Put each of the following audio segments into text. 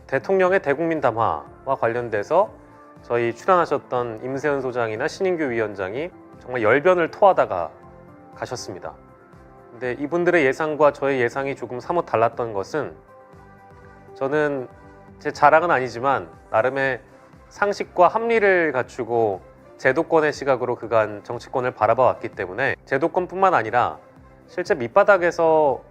대통령의 대국민 담화와 관련돼서 저희 출연하셨던 임세은 소장이나 신인규 위원장이 정말 열변을 토하다가 가셨습니다. 근데 이분들의 예상과 저의 예상이 조금 사뭇 달랐던 것은, 저는 제 자랑은 아니지만 나름의 상식과 합리를 갖추고 제도권의 시각으로 그간 정치권을 바라봐 왔기 때문에, 제도권뿐만 아니라 실제 밑바닥에서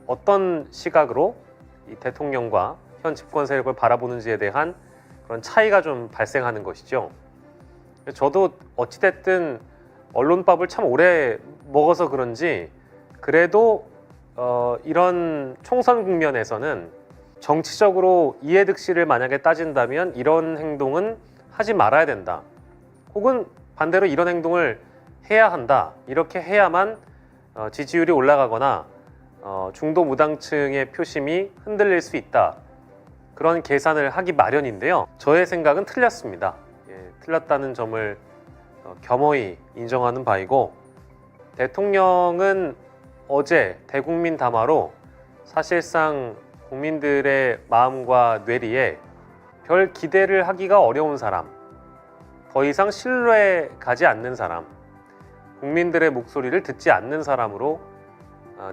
어떤 시각으로 이 대통령과 현 집권 세력을 바라보는지에 대한 그런 차이가 좀 발생하는 것이죠. 저도 어찌됐든 언론밥을 참 오래 먹어서 그런지 그래도 이런 총선 국면에서는 정치적으로 이해득실을 만약에 따진다면 이런 행동은 하지 말아야 된다, 혹은 반대로 이런 행동을 해야 한다, 이렇게 해야만 지지율이 올라가거나 중도 무당층의 표심이 흔들릴 수 있다, 그런 계산을 하기 마련인데요. 저의 생각은 틀렸습니다. 틀렸다는 점을 겸허히 인정하는 바이고, 대통령은 어제 대국민 담화로 사실상 국민들의 마음과 뇌리에 별 기대를 하기가 어려운 사람, 더 이상 신뢰 가지 않는 사람, 국민들의 목소리를 듣지 않는 사람으로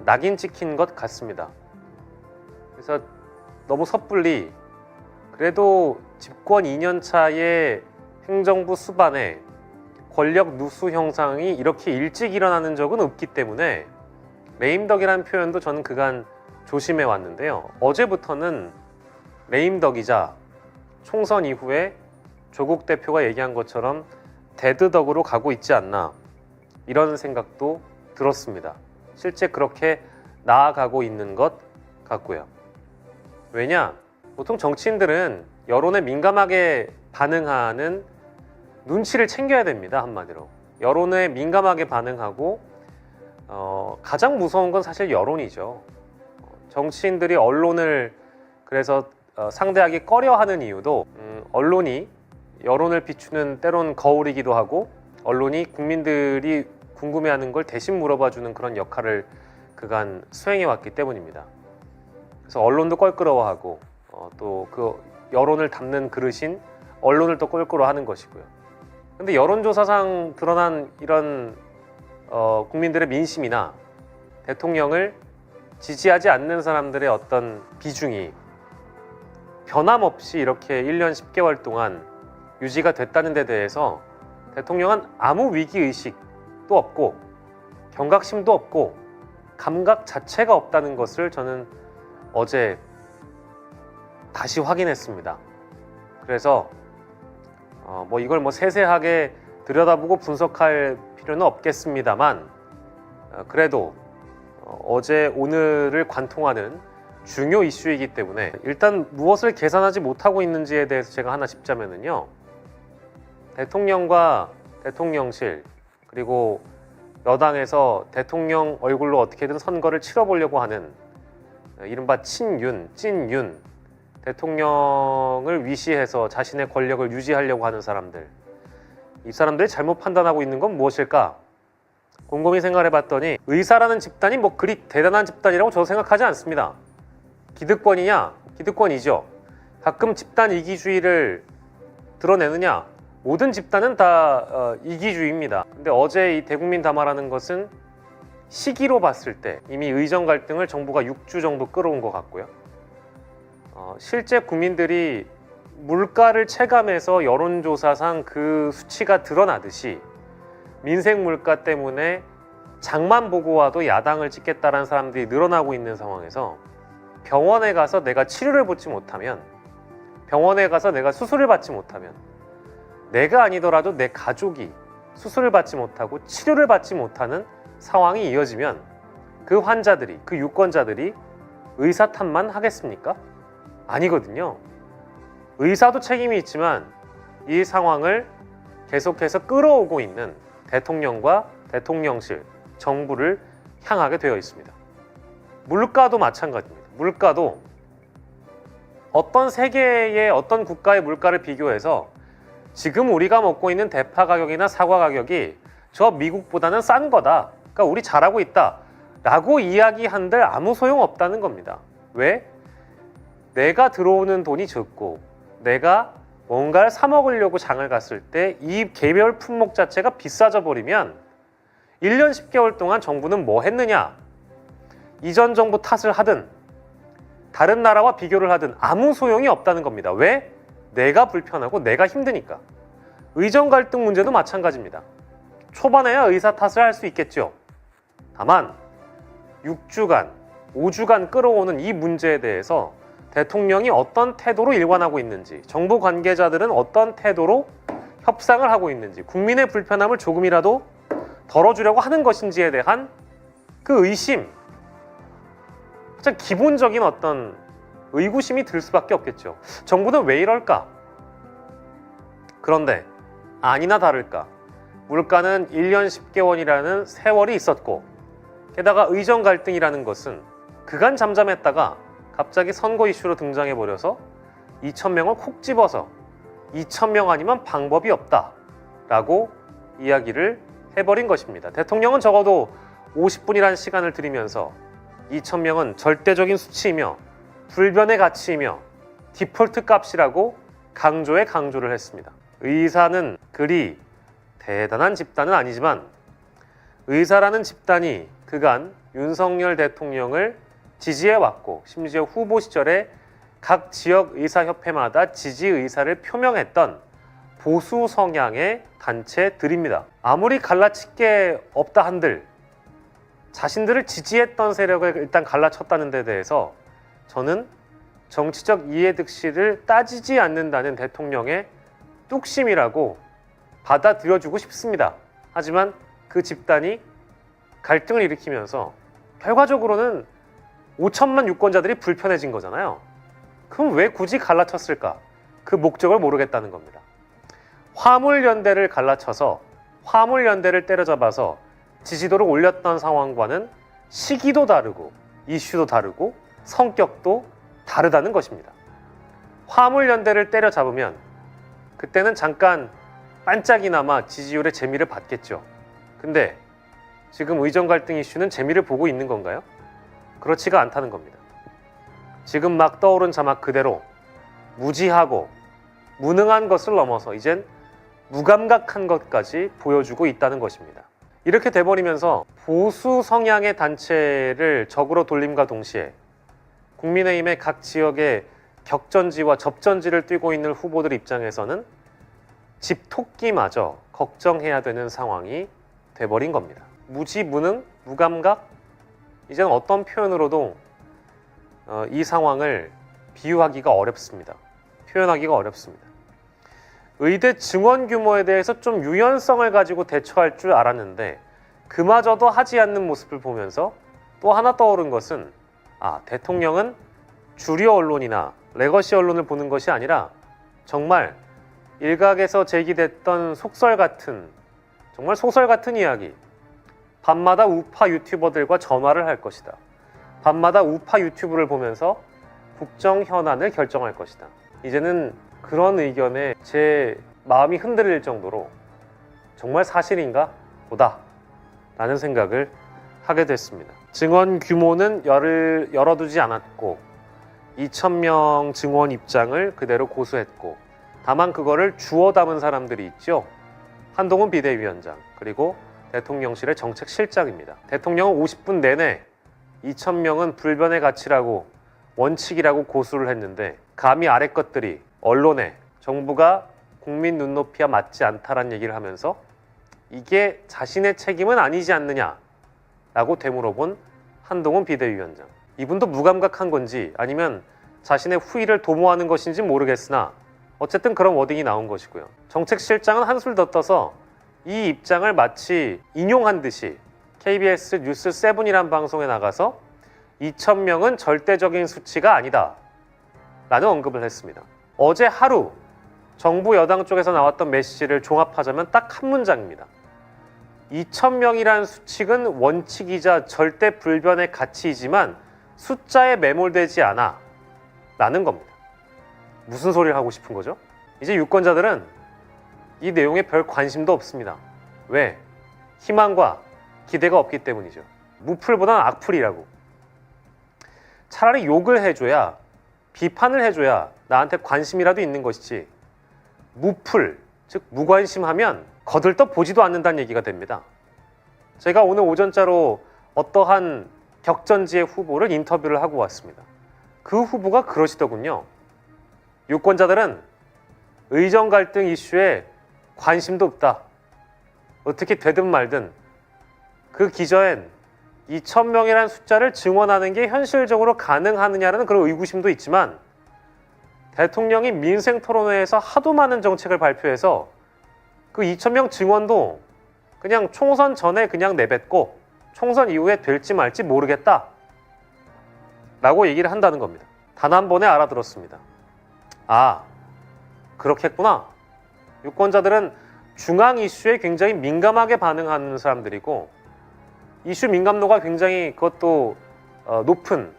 낙인 찍힌 것 같습니다. 그래서 너무 섣불리, 그래도 집권 2년 차의 행정부 수반에 권력 누수 형상이 이렇게 일찍 일어나는 적은 없기 때문에 레임덕이라는 표현도 저는 그간 조심해 왔는데요. 어제부터는 레임덕이자 총선 이후에 조국 대표가 얘기한 것처럼 데드덕으로 가고 있지 않나, 이런 생각도 들었습니다. 실제 그렇게 나아가고 있는 것 같고요. 왜냐? 보통 정치인들은 여론에 민감하게 반응하는 눈치를 챙겨야 됩니다. 한마디로 여론에 민감하게 반응하고, 가장 무서운 건 사실 여론이죠. 정치인들이 언론을 그래서 상대하기 꺼려하는 이유도, 언론이 여론을 비추는 때론 거울이기도 하고, 언론이 국민들이 궁금해하는 걸 대신 물어봐주는 그런 역할을 그간 수행해왔기 때문입니다. 그래서 언론도 껄끄러워하고, 또 그 여론을 담는 그릇인 언론을 또 껄끄러워하는 것이고요. 근데 여론조사상 드러난 이런 국민들의 민심이나 대통령을 지지하지 않는 사람들의 어떤 비중이 변함없이 이렇게 1년 10개월 동안 유지가 됐다는 데 대해서 대통령은 아무 위기의식도 없고 경각심도 없고 감각 자체가 없다는 것을 저는 어제 다시 확인했습니다. 그래서 이걸 세세하게 들여다보고 분석할 필요는 없겠습니다만, 그래도 어제 오늘을 관통하는 중요 이슈이기 때문에 일단 무엇을 계산하지 못하고 있는지에 대해서 제가 하나 짚자면은요, 대통령과 대통령실, 그리고 여당에서 대통령 얼굴로 어떻게든 선거를 치러보려고 하는 이른바 친윤, 찐윤, 대통령을 위시해서 자신의 권력을 유지하려고 하는 사람들, 이 사람들이 잘못 판단하고 있는 건 무엇일까? 곰곰이 생각해봤더니 의사라는 집단이 그리 대단한 집단이라고 저도 생각하지 않습니다. 기득권이냐? 기득권이죠. 가끔 집단 이기주의를 드러내느냐? 모든 집단은 다 이기주의입니다. 근데 어제 이 대국민 담화라는 것은 시기로 봤을 때 이미 의정 갈등을 정부가 6주 정도 끌어온 것 같고요. 실제 국민들이 물가를 체감해서 여론조사상 그 수치가 드러나듯이 민생 물가 때문에 장만 보고 와도 야당을 찍겠다라는 사람들이 늘어나고 있는 상황에서 병원에 가서 내가 치료를 받지 못하면, 병원에 가서 내가 수술을 받지 못하면, 내가 아니더라도 내 가족이 수술을 받지 못하고 치료를 받지 못하는 상황이 이어지면 그 환자들이, 그 유권자들이 의사 탓만 하겠습니까? 아니거든요. 의사도 책임이 있지만 이 상황을 계속해서 끌어오고 있는 대통령과 대통령실, 정부를 향하게 되어 있습니다. 물가도 마찬가지입니다. 물가도 어떤 세계의 어떤 국가의 물가를 비교해서 지금 우리가 먹고 있는 대파 가격이나 사과 가격이 저 미국보다는 싼 거다, 그러니까 우리 잘하고 있다 라고 이야기한들 아무 소용없다는 겁니다. 왜? 내가 들어오는 돈이 적고 내가 뭔가를 사 먹으려고 장을 갔을 때 이 개별 품목 자체가 비싸져 버리면 1년 10개월 동안 정부는 뭐 했느냐? 이전 정부 탓을 하든 다른 나라와 비교를 하든 아무 소용이 없다는 겁니다. 왜? 내가 불편하고 내가 힘드니까. 의정 갈등 문제도 마찬가지입니다. 초반에야 의사 탓을 할 수 있겠죠. 다만 6주간, 5주간 끌어오는 이 문제에 대해서 대통령이 어떤 태도로 일관하고 있는지, 정부 관계자들은 어떤 태도로 협상을 하고 있는지, 국민의 불편함을 조금이라도 덜어주려고 하는 것인지에 대한 그 의심, 가장 기본적인 어떤 의구심이 들 수밖에 없겠죠. 정부는 왜 이럴까? 그런데 아니나 다를까 물가는 1년 10개월이라는 세월이 있었고, 게다가 의정 갈등이라는 것은 그간 잠잠했다가 갑자기 선거 이슈로 등장해버려서 2,000명을 콕 집어서 2,000명 아니면 방법이 없다라고 이야기를 해버린 것입니다. 대통령은 적어도 50분이라는 시간을 들이면서 2,000명은 절대적인 수치이며 불변의 가치이며 디폴트 값이라고 강조를 했습니다. 의사는 그리 대단한 집단은 아니지만 의사라는 집단이 그간 윤석열 대통령을 지지해왔고, 심지어 후보 시절에 각 지역 의사협회마다 지지 의사를 표명했던 보수 성향의 단체들입니다. 아무리 갈라칠 게 없다 한들 자신들을 지지했던 세력을 일단 갈라쳤다는 데 대해서 저는 정치적 이해득실을 따지지 않는다는 대통령의 뚝심이라고 받아들여주고 싶습니다. 하지만 그 집단이 갈등을 일으키면서 결과적으로는 5천만 유권자들이 불편해진 거잖아요. 그럼 왜 굳이 갈라쳤을까? 그 목적을 모르겠다는 겁니다. 화물연대를 갈라쳐서 화물연대를 때려잡아서 지지도를 올렸던 상황과는 시기도 다르고 이슈도 다르고 성격도 다르다는 것입니다. 화물연대를 때려잡으면 그때는 잠깐 반짝이나마 지지율의 재미를 받겠죠. 근데 지금 의정 갈등 이슈는 재미를 보고 있는 건가요? 그렇지가 않다는 겁니다. 지금 막 떠오른 자막 그대로 무지하고 무능한 것을 넘어서 이젠 무감각한 것까지 보여주고 있다는 것입니다. 이렇게 돼버리면서 보수 성향의 단체를 적으로 돌림과 동시에 국민의힘의 각 지역의 격전지와 접전지를 뛰고 있는 후보들 입장에서는 집토끼마저 걱정해야 되는 상황이 돼버린 겁니다. 무지, 무능, 무감각? 이제는 어떤 표현으로도 이 상황을 비유하기가 어렵습니다. 표현하기가 어렵습니다. 의대 증원 규모에 대해서 좀 유연성을 가지고 대처할 줄 알았는데 그마저도 하지 않는 모습을 보면서 또 하나 떠오른 것은 대통령은 주류 언론이나 레거시 언론을 보는 것이 아니라 정말 일각에서 제기됐던 속설 같은, 정말 소설 같은 이야기, 밤마다 우파 유튜버들과 전화를 할 것이다. 밤마다 우파 유튜브를 보면서 국정 현안을 결정할 것이다. 이제는 그런 의견에 제 마음이 흔들릴 정도로 정말 사실인가 보다 라는 생각을 하게 됐습니다. 증원 규모는 열어두지 않았고 2,000명 증원 입장을 그대로 고수했고, 다만 그거를 주워 담은 사람들이 있죠. 한동훈 비대위원장, 그리고 대통령실의 정책실장입니다. 대통령은 50분 내내 2,000명은 불변의 가치라고 원칙이라고 고수를 했는데 감히 아래 것들이 언론에 정부가 국민 눈높이와 맞지 않다라는 얘기를 하면서 이게 자신의 책임은 아니지 않느냐라고 되물어본 한동훈 비대위원장. 이분도 무감각한 건지 아니면 자신의 후위를 도모하는 것인지 모르겠으나 어쨌든 그런 워딩이 나온 것이고요. 정책실장은 한술 더 떠서 이 입장을 마치 인용한 듯이 KBS 뉴스 7이란 방송에 나가서 2,000명은 절대적인 수치가 아니다 라는 언급을 했습니다. 어제 하루 정부 여당 쪽에서 나왔던 메시지를 종합하자면 딱 한 문장입니다. 2,000명이란 수칙은 원칙이자 절대 불변의 가치이지만 숫자에 매몰되지 않아 라는 겁니다. 무슨 소리를 하고 싶은 거죠? 이제 유권자들은 이 내용에 별 관심도 없습니다. 왜? 희망과 기대가 없기 때문이죠. 무풀보단 악풀이라고. 차라리 욕을 해줘야 비판을 해줘야 나한테 관심이라도 있는 것이지, 무풀, 즉 무관심하면 거들떠 보지도 않는다는 얘기가 됩니다. 제가 오늘 오전자로 어떠한 격전지의 후보를 인터뷰를 하고 왔습니다. 그 후보가 그러시더군요. 유권자들은 의정 갈등 이슈에 관심도 없다. 어떻게 되든 말든 그 기저엔 2,000명이라는 숫자를 증원하는 게 현실적으로 가능하느냐라는 그런 의구심도 있지만, 대통령이 민생토론회에서 하도 많은 정책을 발표해서 그 2,000명 증원도 그냥 총선 전에 그냥 내뱉고 총선 이후에 될지 말지 모르겠다 라고 얘기를 한다는 겁니다. 단 한 번에 알아들었습니다. 아, 그렇겠구나. 유권자들은 중앙 이슈에 굉장히 민감하게 반응하는 사람들이고, 이슈 민감도가 굉장히 그것도 높은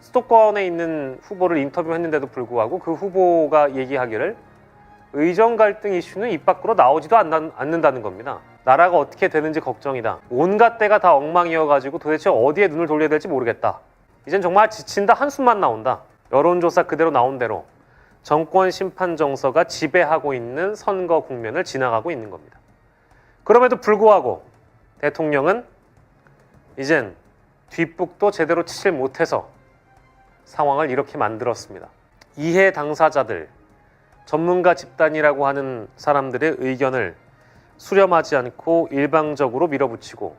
수도권에 있는 후보를 인터뷰했는데도 불구하고 그 후보가 얘기하기를 의정 갈등 이슈는 입 밖으로 나오지도 않는다는 겁니다. 나라가 어떻게 되는지 걱정이다. 온갖 데가 다 엉망이어가지고 도대체 어디에 눈을 돌려야 될지 모르겠다. 이젠 정말 지친다, 한숨만 나온다. 여론조사 그대로 나온 대로 정권 심판 정서가 지배하고 있는 선거 국면을 지나가고 있는 겁니다. 그럼에도 불구하고 대통령은 이젠 뒷북도 제대로 치질 못해서 상황을 이렇게 만들었습니다. 이해 당사자들, 전문가 집단이라고 하는 사람들의 의견을 수렴하지 않고 일방적으로 밀어붙이고,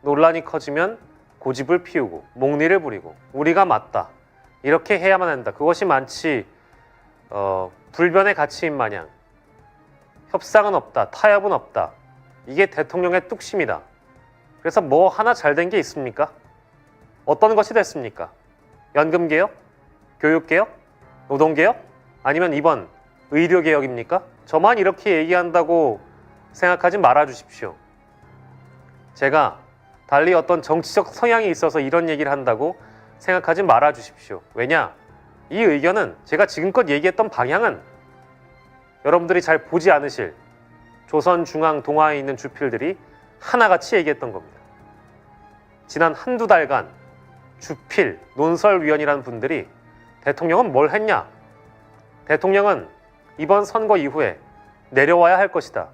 논란이 커지면 고집을 피우고 목리를 부리고 우리가 맞다, 이렇게 해야만 한다, 그것이 마치 불변의 가치인 마냥 협상은 없다, 타협은 없다, 이게 대통령의 뚝심이다. 그래서 뭐 하나 잘 된 게 있습니까? 어떤 것이 됐습니까? 연금개혁? 교육개혁? 노동개혁? 아니면 이번 의료개혁입니까? 저만 이렇게 얘기한다고 생각하지 말아주십시오. 제가 달리 어떤 정치적 성향이 있어서 이런 얘기를 한다고 생각하지 말아주십시오. 왜냐? 이 의견은, 제가 지금껏 얘기했던 방향은 여러분들이 잘 보지 않으실 조선 중앙 동아에 있는 주필들이 하나같이 얘기했던 겁니다. 지난 한두 달간 주필, 논설위원이라는 분들이 대통령은 뭘 했냐? 대통령은 이번 선거 이후에 내려와야 할 것이다.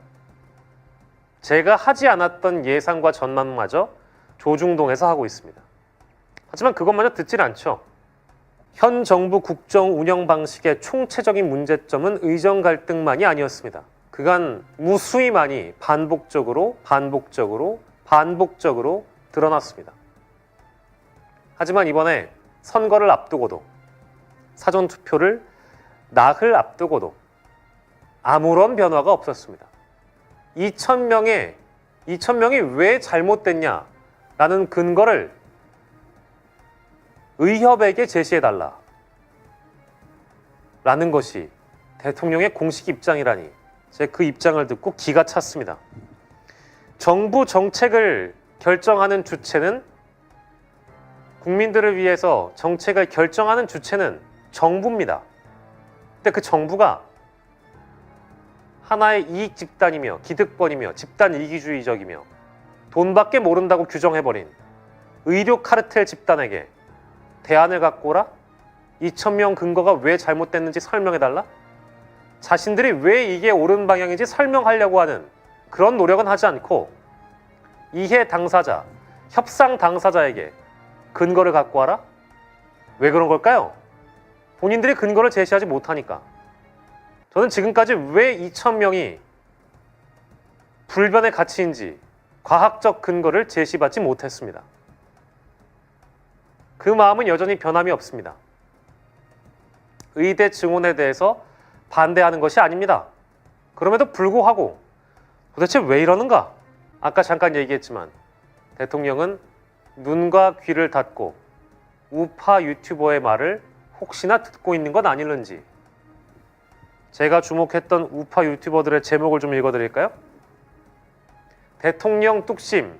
제가 하지 않았던 예상과 전망마저 조중동에서 하고 있습니다. 하지만 그것마저 듣질 않죠. 현 정부 국정 운영 방식의 총체적인 문제점은 의정 갈등만이 아니었습니다. 그간 무수히 많이 반복적으로 드러났습니다. 하지만 이번에 선거를 앞두고도, 사전투표를 나흘 앞두고도 아무런 변화가 없었습니다. 2,000명이 왜 잘못됐냐라는 근거를 의협에게 제시해달라 라는 것이 대통령의 공식 입장이라니, 제가 그 입장을 듣고 기가 찼습니다. 정부 정책을 결정하는 주체는, 국민들을 위해서 정책을 결정하는 주체는 정부입니다. 근데 그 정부가 하나의 이익 집단이며 기득권이며 집단 이기주의적이며 돈밖에 모른다고 규정해버린 의료 카르텔 집단에게 대안을 갖고 오라? 2,000명 근거가 왜 잘못됐는지 설명해달라? 자신들이 왜 이게 옳은 방향인지 설명하려고 하는 그런 노력은 하지 않고, 이해 당사자, 협상 당사자에게 근거를 갖고 와라? 왜 그런 걸까요? 본인들이 근거를 제시하지 못하니까. 저는 지금까지 왜 2,000명이 불변의 가치인지 과학적 근거를 제시받지 못했습니다. 그 마음은 여전히 변함이 없습니다. 의대 증원에 대해서 반대하는 것이 아닙니다. 그럼에도 불구하고 도대체 왜 이러는가? 아까 잠깐 얘기했지만 대통령은 눈과 귀를 닫고 우파 유튜버의 말을 혹시나 듣고 있는 건 아닐는지, 제가 주목했던 우파 유튜버들의 제목을 좀 읽어드릴까요? 대통령 뚝심,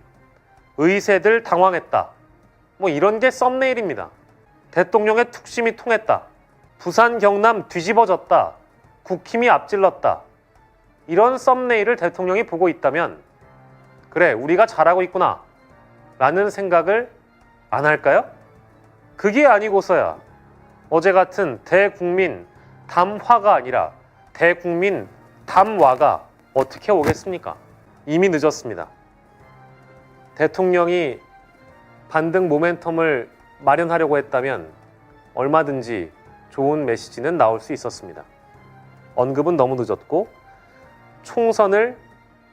의세들 당황했다. 뭐 이런 게 썸네일입니다. 대통령의 뚝심이 통했다. 부산 경남 뒤집어졌다. 국힘이 앞질렀다. 이런 썸네일을 대통령이 보고 있다면, 그래, 우리가 잘하고 있구나 라는 생각을 안 할까요? 그게 아니고서야 어제 같은 대국민 담화가 아니라 대국민 담화가 어떻게 오겠습니까? 이미 늦었습니다. 대통령이 반등 모멘텀을 마련하려고 했다면 얼마든지 좋은 메시지는 나올 수 있었습니다. 언급은 너무 늦었고 총선을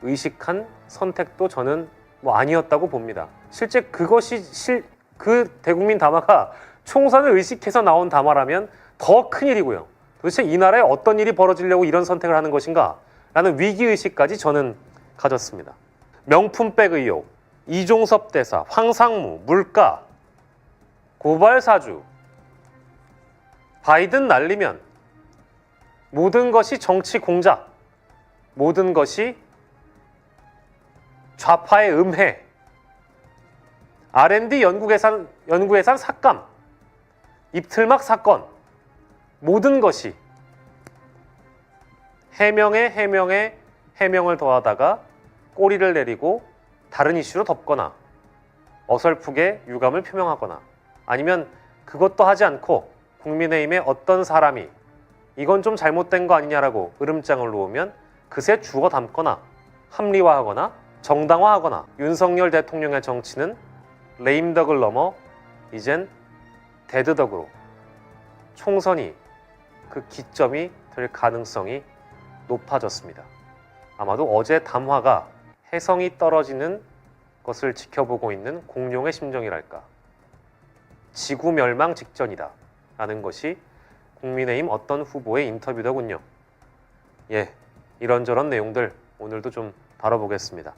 의식한 선택도 저는 아니었다고 봅니다. 실제 그 대국민 담화가 총선을 의식해서 나온 담화라면 더 큰일이고요. 도대체 이 나라에 어떤 일이 벌어지려고 이런 선택을 하는 것인가? 라는 위기의식까지 저는 가졌습니다. 명품백 의혹, 이종섭 대사, 황상무, 물가, 고발사주, 바이든 날리면 모든 것이 정치 공작, 모든 것이 좌파의 음해, R&D 연구예산 삭감, 입틀막 사건, 모든 것이 해명에 해명을 더하다가 꼬리를 내리고 다른 이슈로 덮거나 어설프게 유감을 표명하거나 아니면 그것도 하지 않고 국민의힘의 어떤 사람이 이건 좀 잘못된 거 아니냐라고 으름장을 놓으면 그새 주워 담거나 합리화하거나 정당화하거나 윤석열 대통령의 정치는 레임덕을 넘어 이젠 데드덕으로 총선이 그 기점이 될 가능성이 높아졌습니다. 아마도 어제 담화가 해성이 떨어지는 것을 지켜보고 있는 공룡의 심정이랄까. 지구 멸망 직전이다 라는 것이 국민의힘 어떤 후보의 인터뷰더군요. 이런저런 내용들 오늘도 좀 다뤄보겠습니다.